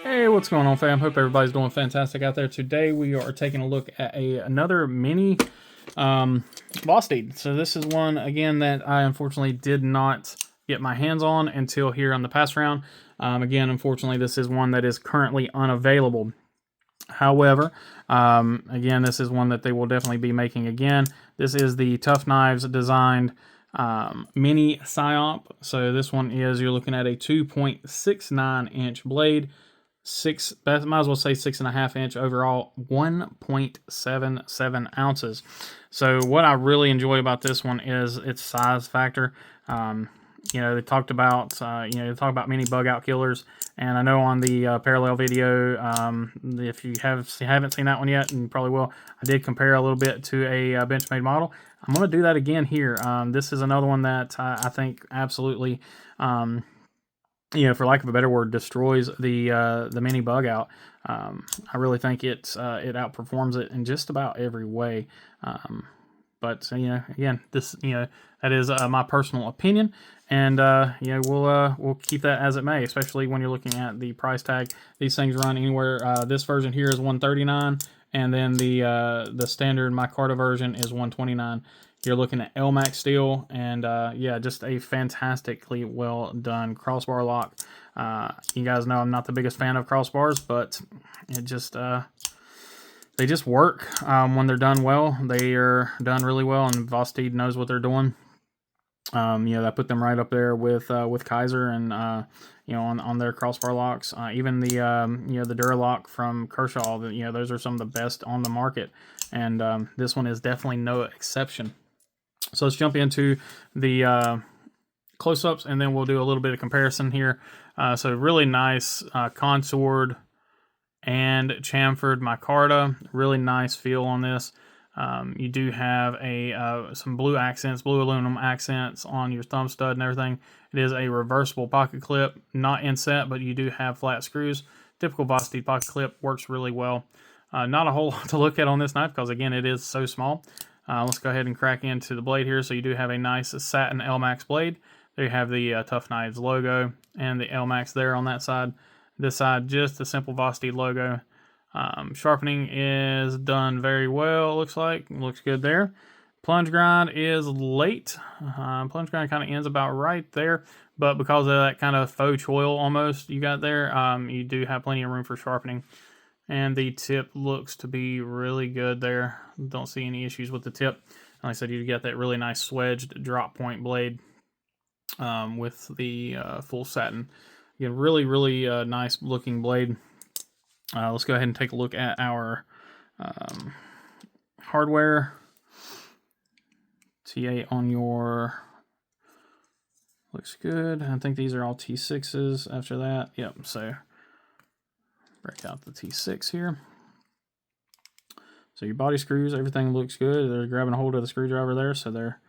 Hey, what's going on, fam? Hope everybody's doing fantastic out there. Today we are taking a look at another mini Vosteed. So this is one, again, that I unfortunately did not get my hands on until here on the pass round. Again, unfortunately, this is one that is currently unavailable. However, again, this is one that they will definitely be making again. This is the Tough Knives designed mini psyop. So this one is, you're looking at a 2.69 inch blade, might as well say 6.5 inch overall, 1.77 ounces. So what I really enjoy about this one is its size factor. You know, they talked about they talk about mini bug out killers, and I know on the parallel video, if you haven't seen that one yet, and you probably will, I did compare a little bit to a Benchmade model. I'm going to do that again here. This is another one that I think absolutely, for lack of a better word, destroys the mini bug out. I really think it outperforms it in just about every way. But again, this that is my personal opinion, and we'll keep that as it may. Especially when you're looking at the price tag, these things run anywhere. This version here is $139, and then the standard micarta version is $129. You're looking at LMAX steel, and yeah, just a fantastically well done crossbar lock. You guys know I'm not the biggest fan of crossbars, but it just they just work when they're done well. They are done really well, and Vosteed knows what they're doing. I put them right up there with Kaiser and on their crossbar locks. Even the the Duralock from Kershaw. Those are some of the best on the market, and this one is definitely no exception. So let's jump into the close-ups, and then we'll do a little bit of comparison here. So really nice contoured and chamfered micarta. Really nice feel on this. You do have some blue aluminum accents on your thumb stud and everything. It is a reversible pocket clip, not inset, but you do have flat screws. Typical Vosteed pocket clip, works really well. Not a whole lot to look at on this knife because, again, it is so small. Let's go ahead and crack into the blade here. So you do have a nice satin LMAX blade. There you have the Tough Knives logo and the LMAX there on that side. This side, just the simple Vosteed logo. Sharpening is done very well, looks like. Looks good there. Plunge grind is late. Plunge grind kind of ends about right there, but because of that kind of faux choil almost you got there, you do have plenty of room for sharpening. And the tip looks to be really good there. Don't see any issues with the tip. Like I said, you get that really nice swedged drop point blade with the full satin. Again, really nice looking blade. Let's go ahead and take a look at our hardware. T8 on your looks good. I think these are all T6s after that. Yep, so break out the T6 here. So your body screws, everything looks good. They're grabbing a hold of the screwdriver there, so they're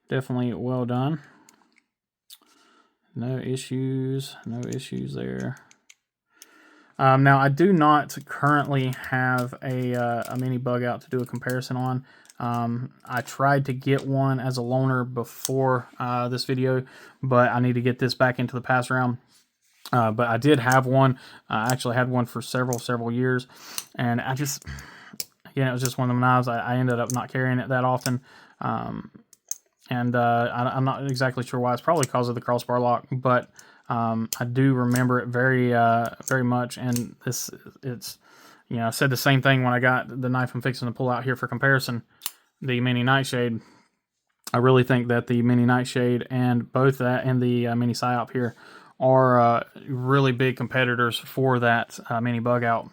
definitely well done. No issues there. Now, I do not currently have a mini bug out to do a comparison on. I tried to get one as a loaner before this video, but I need to get this back into the pass round. But I did have one. I actually had one for several years, and it was just one of them knives. I ended up not carrying it that often. I'm not exactly sure why. It's probably because of the crossbar lock, but I do remember it very much. And I said the same thing when I got the knife I'm fixing to pull out here for comparison, the mini nightshade. I really think that the mini nightshade and both that and the mini psyop here are really big competitors for that mini bug out.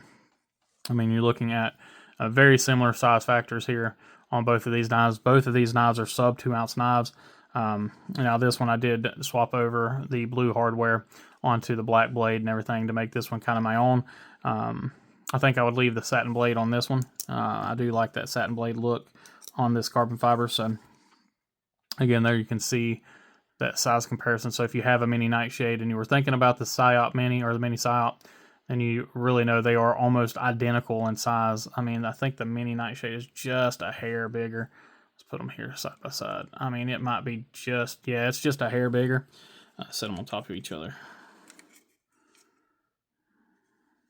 I mean, you're looking at very similar size factors here on both of these knives. Both of these knives are sub 2 ounce knives. Now this one I did swap over the blue hardware onto the black blade and everything to make this one kind of my own. I think I would leave the satin blade on this one. I do like that satin blade look on this carbon fiber. So again, there you can see that size comparison. So if you have a mini nightshade and you were thinking about the psyop mini or the mini psyop, then you really know they are almost identical in size. I mean, I think the mini nightshade is just a hair bigger. Let's put them here side by side. I mean, it might be it's just a hair bigger. Set them on top of each other.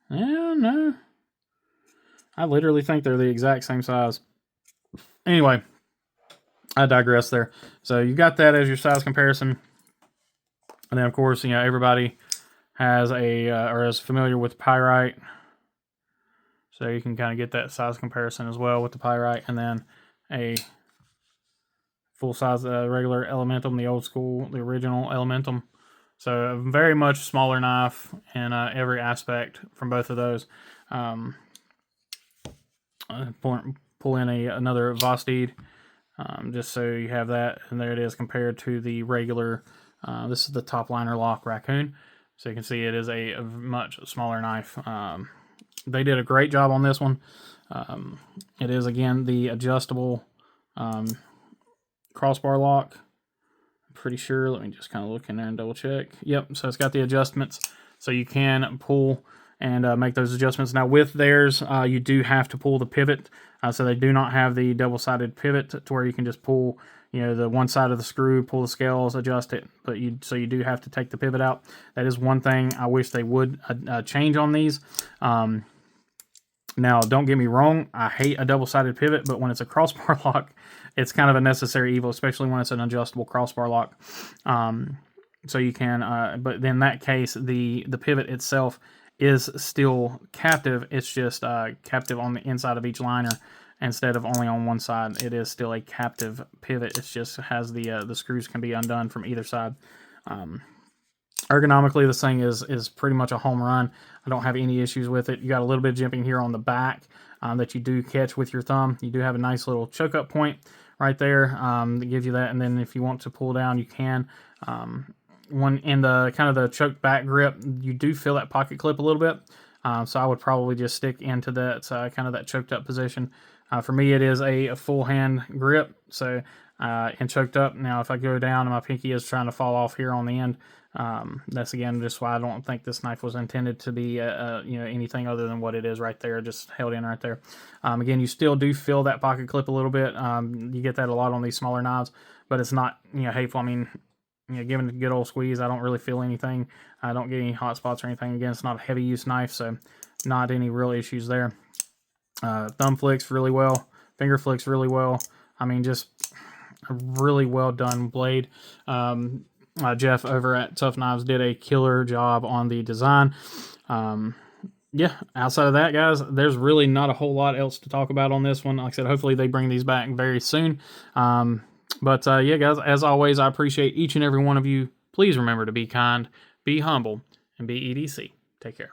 Yeah, no. I literally think they're the exact same size. Anyway, I digress there. So you got that as your size comparison. And then, of course, you know, everybody has or is familiar with pyrite. So you can kind of get that size comparison as well with the pyrite. And then a full size regular elementum, the old school, the original elementum. So a very much smaller knife in every aspect from both of those. Pull in another Vosteed, just so you have that, and there it is compared to the regular. This is the top liner lock raccoon, so you can see it is a much smaller knife. They did a great job on this one. It is again the adjustable crossbar lock. I'm pretty sure. Let me just kind of look in there and double check. Yep. So it's got the adjustments, so you can pull and make those adjustments. Now with theirs, you do have to pull the pivot. So they do not have the double-sided pivot to where you can just pull, you know, the one side of the screw, pull the scales, adjust it. But so you do have to take the pivot out. That is one thing I wish they would change on these. Now, don't get me wrong, I hate a double-sided pivot, but when it's a crossbar lock, it's kind of a necessary evil, especially when it's an adjustable crossbar lock. So you can, but in that case, the pivot itself is still captive. It's just captive on the inside of each liner instead of only on one side. It is still a captive pivot. It just has the screws can be undone from either side. Ergonomically, this thing is pretty much a home run. I don't have any issues with it. You got a little bit of jimping here on the back that you do catch with your thumb. You do have a nice little choke up point right there that gives you that. And then if you want to pull down, you can. One in the kind of the choked back grip, you do feel that pocket clip a little bit. So I would probably just stick into that kind of that choked up position. For me, it is a full hand grip. So and choked up. Now, if I go down and my pinky is trying to fall off here on the end, that's again just why I don't think this knife was intended to be anything other than what it is right there, just held in right there. Again, you still do feel that pocket clip a little bit. You get that a lot on these smaller knives, but it's not hateful. I mean, given it a good old squeeze, I don't really feel anything. I don't get any hot spots or anything. Again, it's not a heavy use knife, so not any real issues there. Thumb flicks really well. Finger flicks really well. I mean, just a really well done blade. Jeff over at Tough Knives did a killer job on the design. Yeah, outside of that, guys, there's really not a whole lot else to talk about on this one. Like I said, hopefully they bring these back very soon. But yeah, guys, as always, I appreciate each and every one of you. Please remember to be kind, be humble, and be EDC. Take care.